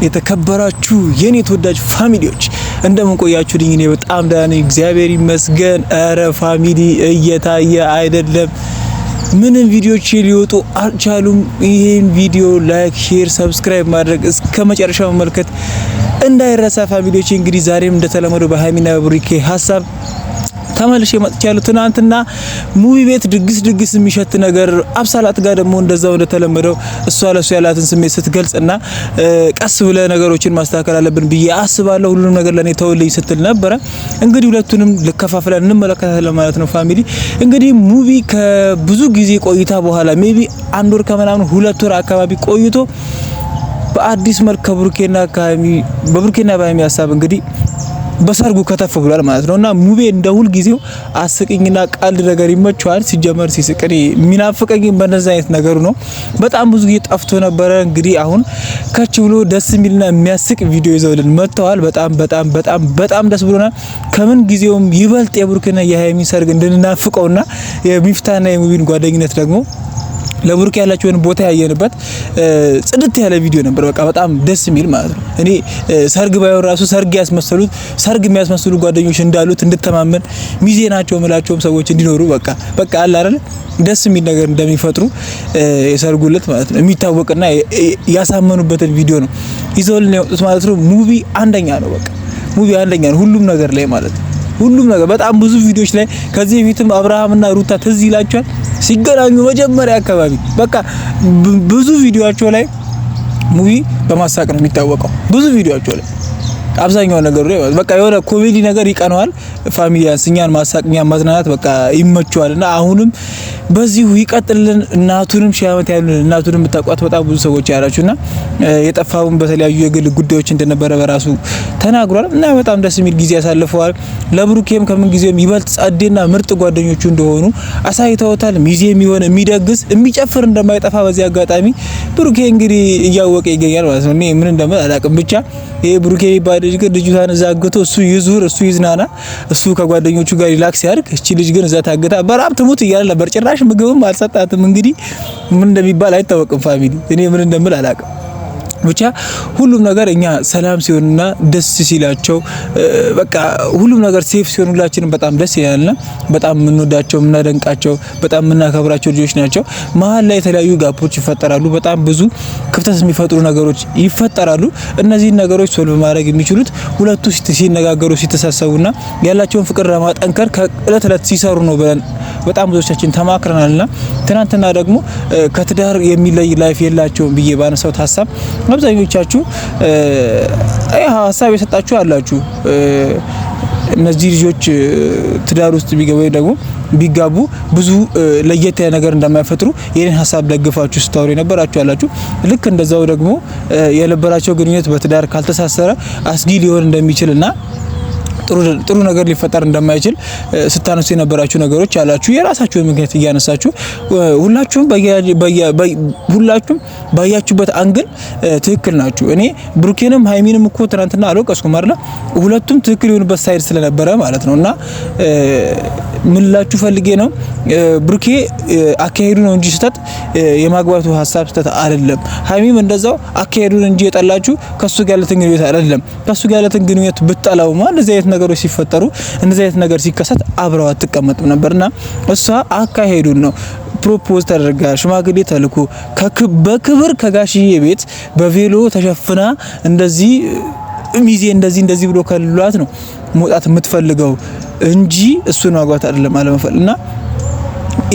የተከበራችሁ የኔ ተወዳጅ ፋሚሊዎች እንደምን ቆያችሁልኝ? እኔ በጣም ደህና ነኝ፣ እግዚአብሔር ይመስገን። አረ ፋሚሊ እየታየ አይደለም፣ ምንም ቪዲዮዎች ሊወጡ አልቻሉም። ይሄን ቪዲዮ ላይክ፣ ሼር፣ ሰብስክራይብ ማድረግ እስከ መጨረሻው መመልከት እንዳይረሳ ፋሚሊዎች። እንግዲህ ዛሬም እንደተለመደው በሃይሚና በብሩኬ ሀሳብ ተመልሼ መጥቻለሁ። ትናንትና ሙቪ ቤት ድግስ የሚሸት ነገር አብሳላት ጋር ደግሞ እንደዛው እንደተለመደው እሷ ለሱ ያላትን ስሜት ስትገልጽና ቀስ ብለ ነገሮችን ማስተካከል አለብን ብዬ አስባለሁ፣ ሁሉንም ነገር ለኔ ተወልኝ ስትል ነበረ። እንግዲህ ሁለቱንም ልከፋፍለን እንመለከታለን ማለት ነው ፋሚሊ። እንግዲህ ሙቪ ከብዙ ጊዜ ቆይታ በኋላ ሜቢ አንድ ወር ከምናምን 2 ወር አካባቢ ቆይቶ በአዲስ መልክ ከብሩኬና በሃይሚ ሀሳብ እንግዲህ በሰርጉ ከተፍ ብሏል ማለት ነውና ሙቤ እንደ ሁል ጊዜው አስቂኝና ቀልድ ነገር ይመቸዋል። ሲጀመር ሲስቅኝ ሚናፍቀኝ በእነዛ አይነት ነገሩ ነው። በጣም ብዙ ጊዜ ጠፍቶ ነበረ። እንግዲህ አሁን ከች ብሎ ደስ የሚልና የሚያስቅ ቪዲዮ ይዘውልን መጥተዋል። በጣም ደስ ብሎናል። ከምን ጊዜውም ይበልጥ የብሩክና የሃይሚ ሰርግ እንድንናፍቀውና የሚፍታና የሙቢን ጓደኝነት ደግሞ ለብሩክ ያላችሁን ቦታ ያየንበት ጽድት ያለ ቪዲዮ ነበር። በቃ በጣም ደስ የሚል ማለት ነው። እኔ ሰርግ ባይሆን ራሱ ሰርግ የሚያስመስሉ ጓደኞች እንዳሉት እንድተማመን ሚዜ ናቸው የምላቸውም ሰዎች እንዲኖሩ በቃ አለ አይደል ደስ የሚል ነገር እንደሚፈጥሩ የሰርጉለት ማለት ነው የሚታወቅና ያሳመኑበትን ቪዲዮ ነው ይዘውልን ያወጡት ማለት ነው። ሙቪ አንደኛ ነው። በቃ ሙቪ አንደኛ ነው ሁሉም ነገር ላይ ማለት ነው። ሁሉም ነገር በጣም ብዙ ቪዲዮዎች ላይ ከዚህ በፊትም አብርሃምና ሩታ ትዝ ይላችኋል ሲገናኙ መጀመሪያ አካባቢ በቃ ብዙ ቪዲዮአቸው ላይ ሙቪ በማሳቅ ነው የሚታወቀው። ብዙ ቪዲዮአቸው ላይ አብዛኛው ነገር ላይ በቃ የሆነ ኮሜዲ ነገር ይቀነዋል። ፋሚሊያንስ እኛን ማሳቅ እኛን ማዝናናት በቃ ይመቸዋልና አሁንም በዚሁ ይቀጥልን። እናቱንም ሺህ ዓመት ያሉን እናቱንም የምታውቋት በጣም ብዙ ሰዎች ያላችሁና የጠፋውን በተለያዩ የግል ጉዳዮች እንደነበረ በራሱ ተናግሯል እና በጣም ደስ የሚል ጊዜ ያሳልፈዋል። ለብሩኬም ከምን ጊዜም ይበልጥ ጸዴና ምርጥ ጓደኞቹ እንደሆኑ አሳይተውታል። ሚዜም ይሆን የሚደግስ የሚጨፍር እንደማይጠፋ በዚህ አጋጣሚ ብሩኬ እንግዲህ እያወቀ ይገኛል ማለት ነው። እኔ ምን እንደምን አላውቅም፣ ብቻ ይሄ ብሩኬ የሚባል ልጅ ግን ልጅቷን እዛ አግቶ እሱ ይዙር እሱ ይዝናና እሱ ከጓደኞቹ ጋር ሪላክስ ያድርግ። እቺ ልጅ ግን እዛ ታግታ በራብ ትሙት እያለ ነበር። ጭራሽ ምግብም አልሰጣትም። እንግዲህ ምን እንደሚባል አይታወቅም ፋሚሊ። እኔ ምን እንደምል አላውቅም። ብቻ ሁሉም ነገር እኛ ሰላም ሲሆንና ደስ ሲላቸው በቃ ሁሉም ነገር ሴፍ ሲሆኑላችንም በጣም ደስ ይላልና በጣም የምንወዳቸው የምናደንቃቸው በጣም የምናከብራቸው ልጆች ናቸው። መሀል ላይ የተለያዩ ጋፖች ይፈጠራሉ። በጣም ብዙ ክፍተት የሚፈጥሩ ነገሮች ይፈጠራሉ። እነዚህን ነገሮች ሶልቭ ማድረግ የሚችሉት ሁለቱ ሲነጋገሩ ሲተሳሰቡና ያላቸውን ፍቅር ለማጠንከር ከእለት እለት ሲሰሩ ነው ብለን በጣም ብዙዎቻችን ተማክረናልና ትናንትና ደግሞ ከትዳር የሚለይ ላይፍ የላቸውም ብዬ ባነሳሁት ሀሳብ አብዛኞቻችሁ ሀሳብ የሰጣችሁ አላችሁ። እነዚህ ልጆች ትዳር ውስጥ ቢጋቡ ብዙ ለየት ያለ ነገር እንደማይፈጥሩ የኔን ሀሳብ ደግፋችሁ ስታወሩ የነበራችሁ አላችሁ። ልክ እንደዛው ደግሞ የነበራቸው ግንኙነት በትዳር ካልተሳሰረ አስጊ ሊሆን እንደሚችልና ጥሩ ነገር ሊፈጠር እንደማይችል ስታነሱ የነበራችሁ ነገሮች አላችሁ። የራሳችሁን ምክንያት እያነሳችሁ ሁላችሁም ባያችሁበት አንግል ትክክል ናችሁ። እኔ ብሩኬንም ሃይሚንም እኮ ትናንትና አልወቀስኩም አይደል? ሁለቱም ትክክል የሆኑበት ሳይድ ስለነበረ ማለት ነውና ምን ላችሁ ፈልጌ ነው ብሩኬ አካሄዱ ነው እንጂ ስተት የማግባቱ ሀሳብ ስተት አይደለም። ሃይሚም እንደዛው አካሄዱን እንጂ የጠላችሁ ከሱ ጋር ለትግንኙነት አይደለም። ከሱ ጋር ለትግንኙነት ብትጠላውማ እንደዚህ አይነት ነገሮች ሲፈጠሩ እንደዚህ አይነት ነገር ሲከሰት አብረው አትቀመጥም ነበርና እሷ አካሄዱን ነው ፕሮፖዝ ተደርጋ ሽማግሌ ተልኮ በክብር ከጋሽዬ ቤት በቬሎ ተሸፍና እንደዚህ ሚዜ እንደዚህ ብሎ ከልሏት ነው መውጣት የምትፈልገው እንጂ እሱን ማግባት አይደለም አለመፈለግና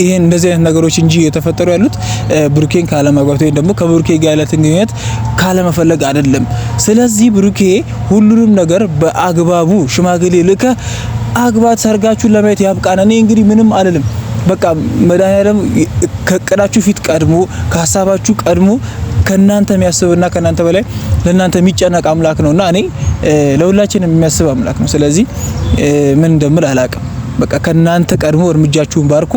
ይሄን እንደዚህ አይነት ነገሮች እንጂ የተፈጠሩ ያሉት ብሩኬን ካለማግባት ወይ ደግሞ ከብሩኬ ጋር ያለትን ግንኙነት ካለመፈለግ አይደለም። ስለዚህ ብሩኬ ሁሉንም ነገር በአግባቡ ሽማግሌ ልከ አግባት፣ ሰርጋችሁን ለማየት ያብቃና። እኔ እንግዲህ ምንም አልልም። በቃ መድኃኒዓለም ከቀዳችሁ ፊት ቀድሞ ከሀሳባችሁ ቀድሞ ከናንተ የሚያስብና ከናንተ በላይ ለናንተ የሚጨነቅ አምላክ ነውና እኔ ለሁላችንም የሚያስብ አምላክ ነው። ስለዚህ ምን እንደምል አላውቅም። በቃ ከናንተ ቀድሞ እርምጃችሁን ባርኮ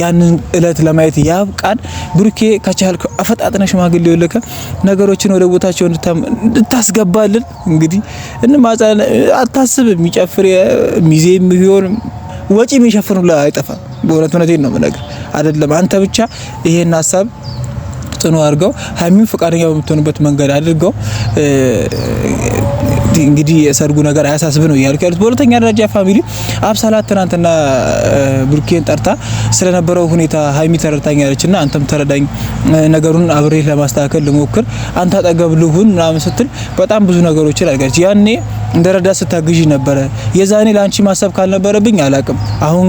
ያንን እለት ለማየት ያብቃን። ብሩኬ ከቻልክ አፈጣጥነ ሽማግሌ ልከ ነገሮችን ወደ ቦታቸው እንድታስገባልን እንግዲህ እንማጻለን። አታስብ፣ የሚጨፍር ሚዜ የሚሆን ወጪ የሚሸፍኑላ አይጠፋም። በእውነት እውነቴን ነው የምነግር አይደለም። አንተ ብቻ ይሄን ሀሳብ ጽኑ አድርገው ሀይሚን ፈቃደኛ በምትሆንበት መንገድ አድርገው እንግዲህ የሰርጉ ነገር አያሳስብ ነው ያልኩ ያሉት። በሁለተኛ ደረጃ ፋሚሊ አብሳላት ትናንትና ብሩኬን ጠርታ ስለነበረው ሁኔታ ሀይሚ ተረድታኛለችና አንተም ተረዳኝ፣ ነገሩን አብሬ ለማስተካከል ልሞክር፣ አንተ አጠገብ ልሁን ምናምን ስትል በጣም ብዙ ነገሮችን አድርጋለች። ያኔ እንደረዳ ስታግዢ ነበረ። የዛኔ ላንቺ ማሰብ ካልነበረብኝ አላቅም። አሁን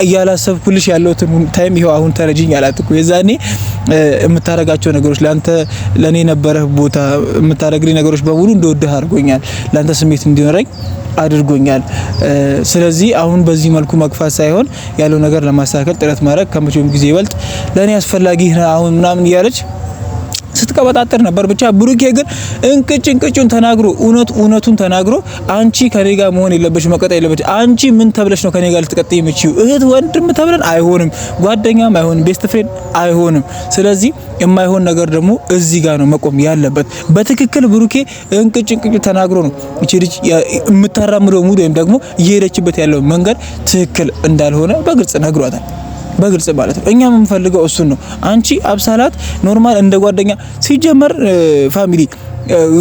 እያላሰብኩልሽ ያለውትን ታይም ይሄው አሁን ተረጂኝ አላትኩ። የዛኔ የምታረጋቸው ነገሮች ላንተ ለኔ ነበረ ቦታ የምታረግልኝ ነገሮች በሙሉ እንደወደህ አድርጎኛል። ላንተ ስሜት እንዲኖረኝ አድርጎኛል። ስለዚህ አሁን በዚህ መልኩ መግፋት ሳይሆን ያለው ነገር ለማስተካከል ጥረት ማድረግ ከመቼም ጊዜ ይበልጥ ለኔ አስፈላጊ ነው አሁን ምናምን እያለች ስትቀበጣጠር ነበር። ብቻ ብሩኬ ግን እንቅጩን ተናግሮ እውነቱን ተናግሮ አንቺ ከኔ ጋር መሆን የለበሽ መቀጠል የለበሽ፣ አንቺ ምን ተብለሽ ነው ከኔ ጋር ልትቀጥይ የምችው? እህት ወንድም ተብለን አይሆንም፣ ጓደኛም አይሆንም፣ ቤስት ፍሬንድ አይሆንም። ስለዚህ የማይሆን ነገር ደግሞ እዚህ ጋር ነው መቆም ያለበት። በትክክል ብሩኬ እንቅጭ ተናግሮ ነው እቺ ልጅ የምታራምደው ሙድ ወይም ደግሞ እየሄደችበት ያለው መንገድ ትክክል እንዳልሆነ በግልጽ ነግሯታል። በግልጽ ማለት ነው። እኛ የምንፈልገው እሱን ነው። አንቺ አብሳላት ኖርማል እንደ ጓደኛ ሲጀመር ፋሚሊ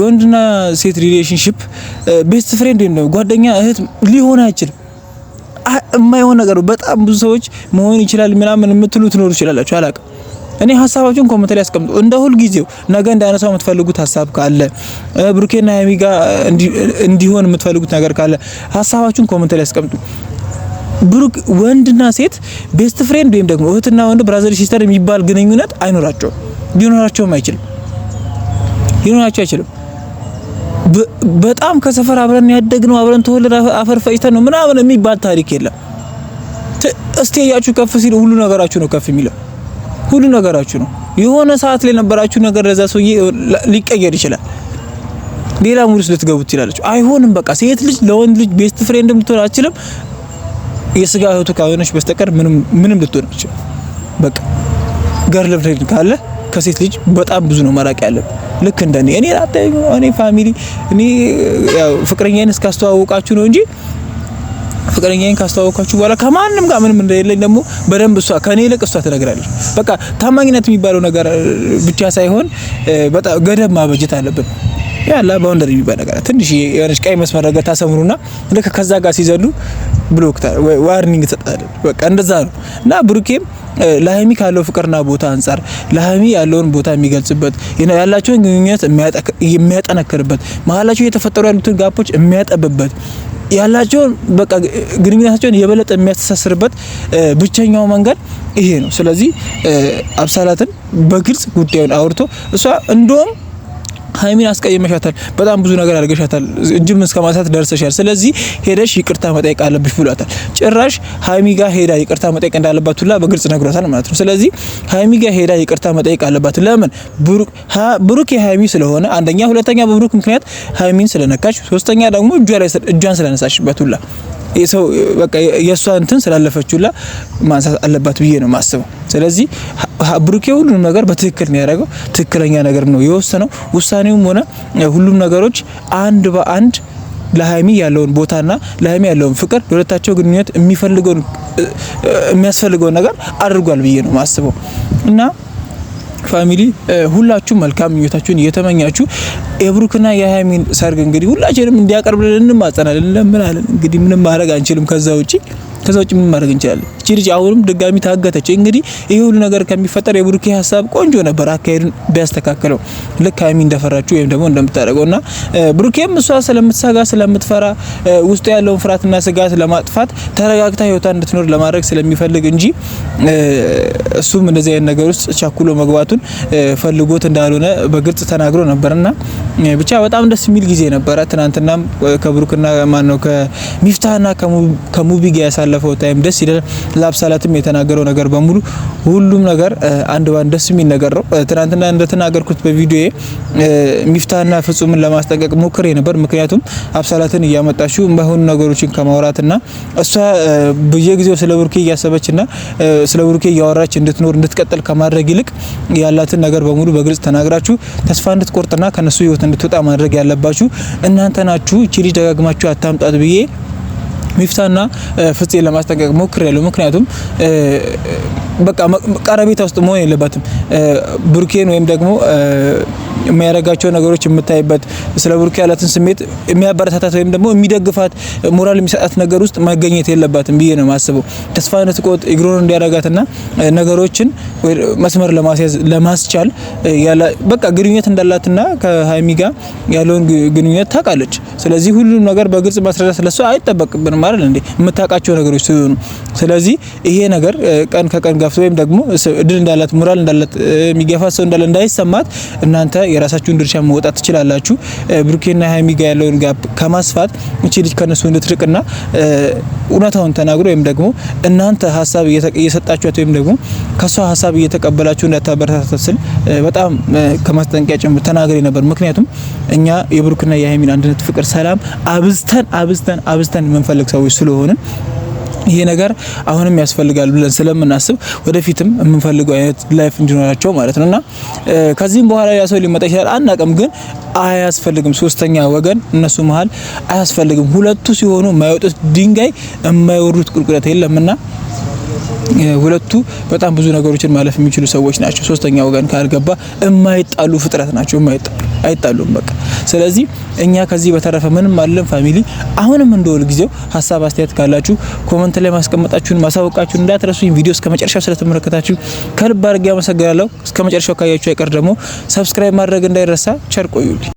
ወንድና ሴት ሪሌሽንሺፕ ቤስት ፍሬንድ ነው ጓደኛ እህት ሊሆን አይችልም። የማይሆን ነገር በጣም ብዙ ሰዎች መሆን ይችላል ምናምን የምትሉ ትኖሩ ይችላላችሁ አላውቅም። እኔ ሀሳባችሁን ኮሜንት ላይ አስቀምጡ። እንደ ሁል ጊዜው ነገ እንዳነሳው የምትፈልጉት ሀሳብ ካለ ብሩኬና ሀይሚ ጋር እንዲሆን የምትፈልጉት ነገር ካለ ሀሳባችሁን ኮሜንት ላይ አስቀምጡ። ብሩክ ወንድና ሴት ቤስት ፍሬንድ ወይም ደግሞ እህትና ወንድ ብራዘር ሲስተር የሚባል ግንኙነት አይኖራቸውም። ሊኖራቸውም አይችልም። በጣም ከሰፈር አብረን ያደግነው አብረን ተወለደ አፈር ፈጭተን ነው ምናምን የሚባል ታሪክ የለም። እስቴያችሁ ከፍ ሲል ሁሉ ነገራችሁ ነው ከፍ የሚለው። ሁሉ ነገራችሁ ነው። የሆነ ሰዓት ላይ ነበራችሁ ነገር ለዛ ሰውዬ ሊቀየር ይችላል። ሌላ ሙድ ውስጥ ልትገቡ ትችላላችሁ። አይሆንም። በቃ ሴት ልጅ ለወንድ ልጅ ቤስት ፍሬንድ ልትሆን አትችልም። የስጋ እህቱ ካልሆነች በስተቀር ምንም ልትሆን አትችልም። በቃ ገርል ፍሬንድ ካለ ከሴት ልጅ በጣም ብዙ ነው መራቅ ያለብን። ልክ እንደኔ እኔ ፋሚሊ ያው ፍቅረኛዬን እስካስተዋወቃችሁ ነው እንጂ ፍቅረኛዬን ካስተዋወቃችሁ በኋላ ከማንም ጋር ምንም እንደሌለኝ ደግሞ በደንብ እሷ ከኔ ይልቅ እሷ ትነግራለች። በቃ ታማኝነት የሚባለው ነገር ብቻ ሳይሆን በጣም ገደብ ማበጀት አለብን። ያላ ባውንደሪ የሚባል ነገር ትንሽ የሆነች ቀይ መስመር ነገር ታሰምሩና ልክ ከዛ ጋር ሲዘሉ ብሎክ ዋርኒንግ ተጣጣለ። በቃ እንደዛ ነው። እና ብሩኬም ለሀይሚ ካለው ፍቅርና ቦታ አንፃር ለሀይሚ ያለውን ቦታ የሚገልጽበት ያላቸውን ግንኙነት የሚያጠነክርበት መሀላቸው የተፈጠሩ ያሉትን ጋፖች የሚያጠብበት ያላቸውን በቃ ግንኙነታቸውን የበለጠ የሚያስተሳስርበት ብቸኛው መንገድ ይሄ ነው። ስለዚህ አብሳላትን በግልጽ ጉዳዩን አውርቶ እሷ እንደውም ሀይሚን አስቀየመሻታል፣ በጣም ብዙ ነገር አድርገሻታል፣ እጅም እስከ ማሳት ደርሰሻል፣ ስለዚህ ሄደሽ ይቅርታ መጠየቅ አለብሽ ብሏታል። ጭራሽ ሀይሚ ጋር ሄዳ ይቅርታ መጠየቅ እንዳለባት ሁላ በግልጽ ነግሯታል ማለት ነው። ስለዚህ ሀይሚ ጋር ሄዳ ይቅርታ መጠየቅ አለባት። ለምን? ብሩክ የሀይሚ ስለሆነ አንደኛ፣ ሁለተኛ በብሩክ ምክንያት ሀይሚን ስለነካች፣ ሶስተኛ ደግሞ እጇን ስለነሳችበት ሁላ የሰው በቃ የሷ እንትን ስላለፈችውላ ማንሳት አለባት ብዬ ነው ማስበው። ስለዚህ ብሩኬ ሁሉንም ነገር በትክክል ነው ያደረገው። ትክክለኛ ነገር ነው የወሰነው። ውሳኔውም ሆነ ሁሉም ነገሮች አንድ በአንድ ለሀይሚ ያለውን ቦታና ለሀይሚ ያለውን ፍቅር ለሁለታቸው ግንኙነት የሚያስፈልገውን ነገር አድርጓል ብዬ ነው ማስበው። እና ፋሚሊ ሁላችሁም መልካም ምኞታችሁን እየተመኛችሁ የብሩክና የሀይሚን ሰርግ እንግዲህ ሁላችንም እንዲያቀርብልን እንማጸናለን፣ እንለምናለን። እንግዲህ ምንም ማድረግ አንችልም ከዛ ውጪ ምን ማድረግ እንችላለን? እቺ ልጅ አሁንም ድጋሚ ታገተች። እንግዲህ ይሄ ሁሉ ነገር ከሚፈጠር የብሩኬ ሀሳብ ቆንጆ ነበር፣ አካሄዱን ቢያስተካክለው ልክ ሀይሚ እንደፈራችሁ ወይም ደግሞ እንደምታደርገውና ብሩኬም እሷ ስለምትሰጋ ስለምትፈራ ውስጡ ያለውን ፍርሃትና ስጋት ለማጥፋት ተረጋግታ ህይወቷን እንድትኖር ለማድረግ ስለሚፈልግ እንጂ እሱም እንደዚህ አይነት ነገር ውስጥ ቻኩሎ መግባቱን ፈልጎት እንዳልሆነ በግልጽ ተናግሮ ነበርና ብቻ በጣም ደስ የሚል ጊዜ ነበረ። ትናንትናም ከብሩክና ማነው ከሚፍታህና ከሙቢ ጋር ያሳለፈው ታይም ደስ ይላል። ለአብሳላትም የተናገረው ነገር በሙሉ ሁሉም ነገር አንድ ባንድ ደስ የሚል ነገር ነው። ትናንትና እንደተናገርኩት በቪዲዮዬ ሚፍታህና ፍጹምን ለማስጠንቀቅ ሞክሬ ነበር። ምክንያቱም አብሳላትን እያመጣችው የማይሆኑ ነገሮችን ከማውራትና እሷ በየጊዜው ስለ ብሩኬ እያሰበችና ስለ ብሩኬ እያወራች እንድትቀጥል ከማድረግ ይልቅ ያላትን ነገር በሙሉ በግልጽ ተናግራችሁ ተስፋ እንድትቆርጥና ከነሱ ህይወት እንድትወጣ ማድረግ ያለባችሁ እናንተ ናችሁ። እቺ ልጅ ደጋግማችሁ አታምጣት ብዬ ሚፍታና ፍፄ ለማስጠንቀቅ ሞክሬያለሁ። ምክንያቱም በቃ ቀረቤታ ውስጥ መሆን የለባትም ብሩኬን ወይም ደግሞ የሚያረጋቸው ነገሮች የምታይበት ስለ ብሩኬ ያላትን ስሜት የሚያበረታታት ወይም ደግሞ የሚደግፋት ሞራል የሚሰጣት ነገር ውስጥ መገኘት የለባትም ብዬ ነው የማስበው። ተስፋ እንድትቆርጥ ኢግኖር እንዲያረጋትና ነገሮችን መስመር ለማስቻል በቃ ግንኙነት እንዳላትና ከሀይሚ ጋር ያለውን ግንኙነት ታውቃለች። ስለዚህ ሁሉም ነገር በግልጽ ማስረዳት ስለሷ አይጠበቅብንም ማለት እንዴ የምታውቃቸው ነገሮች ሲሆኑ፣ ስለዚህ ይሄ ነገር ቀን ከቀን ጋፍቶ ወይም ደግሞ እድል እንዳላት ሞራል እንዳላት የሚገፋት ሰው እንዳለ እንዳይሰማት እናንተ የራሳችሁን ድርሻ መወጣት ትችላላችሁ። ብሩኬና ሃይሚ ጋር ያለውን ጋፕ ከማስፋት እቺ ልጅ ከነሱ እንድትርቅና እውነታውን ተናግሮ ወይም ደግሞ እናንተ ሀሳብ እየሰጣችኋት ወይም ደግሞ ከሷ ሀሳብ እየተቀበላችሁ እንዳታበረታታት ስል በጣም ከማስጠንቀቂያ ጭምር ተናግሬ ነበር። ምክንያቱም እኛ የብሩክና የሃይሚን አንድነት፣ ፍቅር፣ ሰላም አብዝተን የምንፈልግ ሰዎች ስለሆንን ይሄ ነገር አሁንም ያስፈልጋል ብለን ስለምናስብ ወደፊትም የምንፈልገው አይነት ላይፍ እንዲኖራቸው ማለት ነውና ከዚህም በኋላ ያ ሰው ሊመጣ ይችላል አናውቅም፣ ግን አያስፈልግም። ሶስተኛ ወገን እነሱ መሀል አያስፈልግም። ሁለቱ ሲሆኑ የማይወጡት ድንጋይ የማይወርዱት ቁልቁለት የለምና ሁለቱ በጣም ብዙ ነገሮችን ማለፍ የሚችሉ ሰዎች ናቸው። ሶስተኛ ወገን ካልገባ የማይጣሉ ፍጥረት ናቸው። አይጣሉም በቃ። ስለዚህ እኛ ከዚህ በተረፈ ምንም አይደለም። ፋሚሊ አሁንም እንደወል ጊዜው ሀሳብ አስተያየት ካላችሁ ኮሜንት ላይ ማስቀመጣችሁን ማሳወቃችሁን እንዳትረሱኝ። ቪዲዮ እስከመጨረሻው ስለተመለከታችሁ ከልብ አድርጌ አመሰግናለሁ። እስከመጨረሻው ካያችሁ አይቀር ደግሞ ሰብስክራይብ ማድረግ እንዳይረሳ። ቸር ቆዩልኝ።